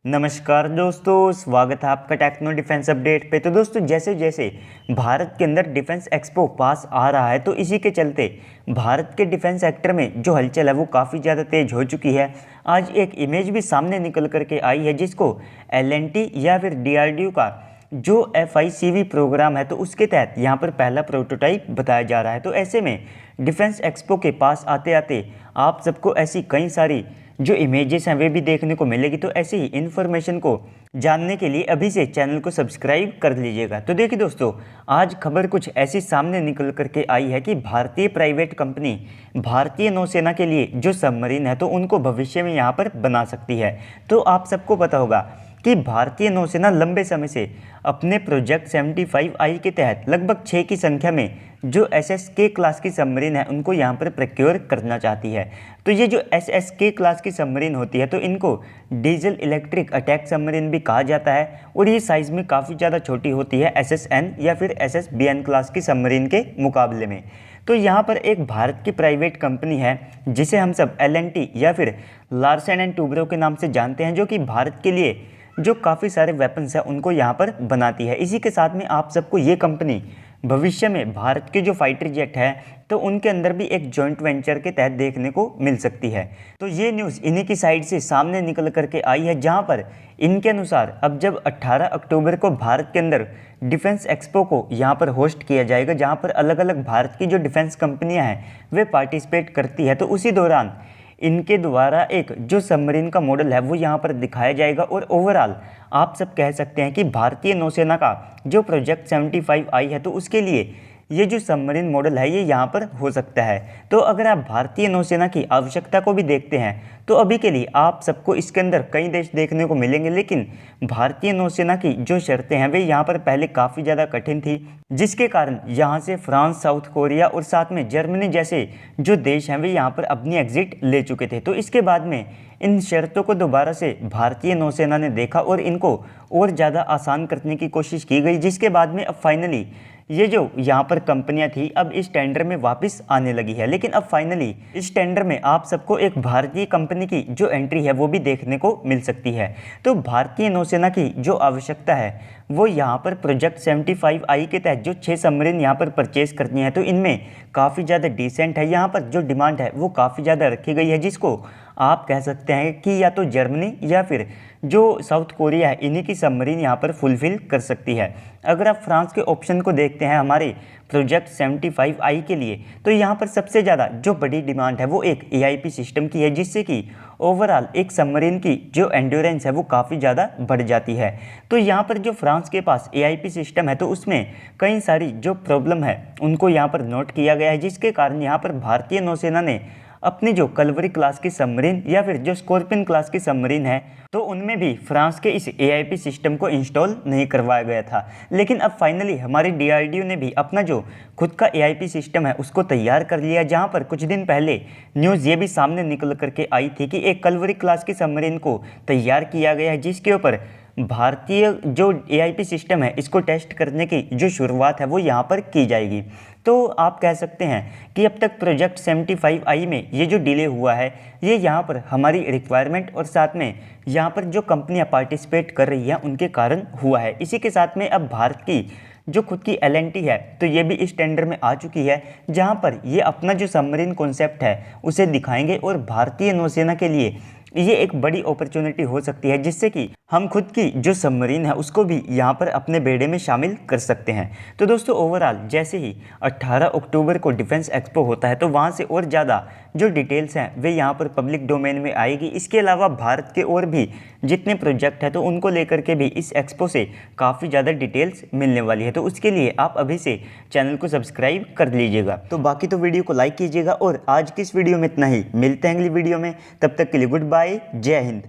नमस्कार दोस्तों, स्वागत है आपका टेक्नो डिफेंस अपडेट पे। तो दोस्तों, जैसे जैसे भारत के अंदर डिफेंस एक्सपो पास आ रहा है, तो इसी के चलते भारत के डिफेंस सेक्टर में जो हलचल है वो काफ़ी ज़्यादा तेज हो चुकी है। आज एक इमेज भी सामने निकल करके आई है जिसको एल या फिर DRDO का जो FICV प्रोग्राम है, तो उसके तहत यहाँ पर पहला प्रोटोटाइप बताया जा रहा है। तो ऐसे में डिफेंस एक्सपो के पास आते आते आप सबको ऐसी कई सारी जो इमेजेस हैं वे भी देखने को मिलेगी। तो ऐसे ही इन्फॉर्मेशन को जानने के लिए अभी से चैनल को सब्सक्राइब कर लीजिएगा। तो देखिए दोस्तों, आज खबर कुछ ऐसी सामने निकल करके आई है कि भारतीय प्राइवेट कंपनी भारतीय नौसेना के लिए जो सबमरीन है तो उनको भविष्य में यहाँ पर बना सकती है। तो आप सबको पता होगा कि भारतीय नौसेना लंबे समय से अपने प्रोजेक्ट 75I के तहत लगभग 6 की संख्या में जो SSK क्लास की सबमरीन है उनको यहाँ पर प्रोक्योर करना चाहती है। तो ये जो SSK क्लास की सबमरीन होती है तो इनको डीजल इलेक्ट्रिक अटैक सबमरीन भी कहा जाता है और ये साइज़ में काफ़ी ज़्यादा छोटी होती है SSN या फिर SSBN क्लास की सबमरीन के मुकाबले में। तो यहाँ पर एक भारत की प्राइवेट कंपनी है जिसे हम सब L&T या फिर लार्सन एंड टूब्रो के नाम से जानते हैं, जो कि भारत के लिए जो काफ़ी सारे वेपन्स हैं उनको यहाँ पर बनाती है। इसी के साथ में आप सबको ये कंपनी भविष्य में भारत के जो फाइटर जेट है तो उनके अंदर भी एक जॉइंट वेंचर के तहत देखने को मिल सकती है। तो ये न्यूज़ इन्हीं की साइड से सामने निकल करके आई है, जहाँ पर इनके अनुसार अब जब 18 अक्टूबर को भारत के अंदर डिफेंस एक्सपो को यहाँ पर होस्ट किया जाएगा, जहाँ पर अलग अलग भारत की जो डिफेंस कंपनियाँ हैं वे पार्टिसिपेट करती है, तो उसी दौरान इनके द्वारा एक जो सबमरीन का मॉडल है वो यहाँ पर दिखाया जाएगा। और ओवरऑल आप सब कह सकते हैं कि भारतीय नौसेना का जो प्रोजेक्ट 75I है तो उसके लिए ये जो सबमरीन मॉडल है ये यहाँ पर हो सकता है। तो अगर आप भारतीय नौसेना की आवश्यकता को भी देखते हैं तो अभी के लिए आप सबको इसके अंदर कई देश देखने को मिलेंगे, लेकिन भारतीय नौसेना की जो शर्तें हैं वे यहाँ पर पहले काफ़ी ज़्यादा कठिन थी, जिसके कारण यहाँ से फ्रांस, साउथ कोरिया और साथ में जर्मनी जैसे जो देश हैं वे यहाँ पर अपनी एग्जिट ले चुके थे। तो इसके बाद में इन शर्तों को दोबारा से भारतीय नौसेना ने देखा और इनको और ज़्यादा आसान करने की कोशिश की गई, जिसके बाद में अब फाइनली ये जो यहाँ पर कंपनियां थी अब इस टेंडर में वापस आने लगी है। लेकिन अब फाइनली इस टेंडर में आप सबको एक भारतीय कंपनी की जो एंट्री है वो भी देखने को मिल सकती है। तो भारतीय नौसेना की जो आवश्यकता है वो यहाँ पर प्रोजेक्ट 75I के तहत जो 6 सबमरीन यहाँ पर परचेज करनी है, तो इनमें काफ़ी ज़्यादा डिसेंट है। यहाँ पर जो डिमांड है वो काफ़ी ज़्यादा रखी गई है, जिसको आप कह सकते हैं कि या तो जर्मनी या फिर जो साउथ कोरिया है इन्हीं की सबमरीन यहाँ पर फुलफिल कर सकती है। अगर आप फ्रांस के ऑप्शन को देखते हैं हमारे प्रोजेक्ट 75I के लिए, तो यहाँ पर सबसे ज़्यादा जो बड़ी डिमांड है वो एक AIP सिस्टम की है, जिससे कि ओवरऑल एक सबमरीन की जो एंड्योरेंस है वो काफ़ी ज़्यादा बढ़ जाती है। तो यहाँ पर जो फ्रांस के पास AIP सिस्टम है तो उसमें कई सारी जो प्रॉब्लम है उनको यहाँ पर नोट किया गया है, जिसके कारण यहाँ पर भारतीय नौसेना ने अपनी जो कलवरी क्लास की सबमरीन या फिर जो स्कॉर्पियन क्लास की सबमरीन है तो उनमें भी फ्रांस के इस AIP सिस्टम को इंस्टॉल नहीं करवाया गया था। लेकिन अब फाइनली हमारी DRDO ने भी अपना जो खुद का AIP सिस्टम है उसको तैयार कर लिया, जहां पर कुछ दिन पहले न्यूज़ ये भी सामने निकल करके आई थी कि एक कलवरी क्लास की सबमरीन को तैयार किया गया है, जिसके ऊपर भारतीय जो AIP सिस्टम है इसको टेस्ट करने की जो शुरुआत है वो यहाँ पर की जाएगी। तो आप कह सकते हैं कि अब तक प्रोजेक्ट 75I में ये जो डिले हुआ है ये यहाँ पर हमारी रिक्वायरमेंट और साथ में यहाँ पर जो कंपनियाँ पार्टिसिपेट कर रही हैं उनके कारण हुआ है। इसी के साथ में अब भारत की जो खुद की L&T है तो ये भी इस टेंडर में आ चुकी है, जहाँ पर ये अपना जो सबमरीन कॉन्सेप्ट है उसे दिखाएंगे और भारतीय नौसेना के लिए ये एक बड़ी अपॉर्चुनिटी हो सकती है, जिससे कि हम खुद की जो सबमरीन है उसको भी यहाँ पर अपने बेड़े में शामिल कर सकते हैं। तो दोस्तों, ओवरऑल जैसे ही 18 अक्टूबर को डिफेंस एक्सपो होता है तो वहाँ से और ज़्यादा जो डिटेल्स हैं वे यहाँ पर पब्लिक डोमेन में आएगी। इसके अलावा भारत के और भी जितने प्रोजेक्ट हैं तो उनको लेकर के भी इस एक्सपो से काफ़ी ज़्यादा डिटेल्स मिलने वाली है। तो उसके लिए आप अभी से चैनल को सब्सक्राइब कर लीजिएगा। तो बाकी तो वीडियो को लाइक कीजिएगा और आज की इस वीडियो में इतना ही। मिलते हैं अगली वीडियो में, तब तक के लिए गुड बाय, जय हिंद।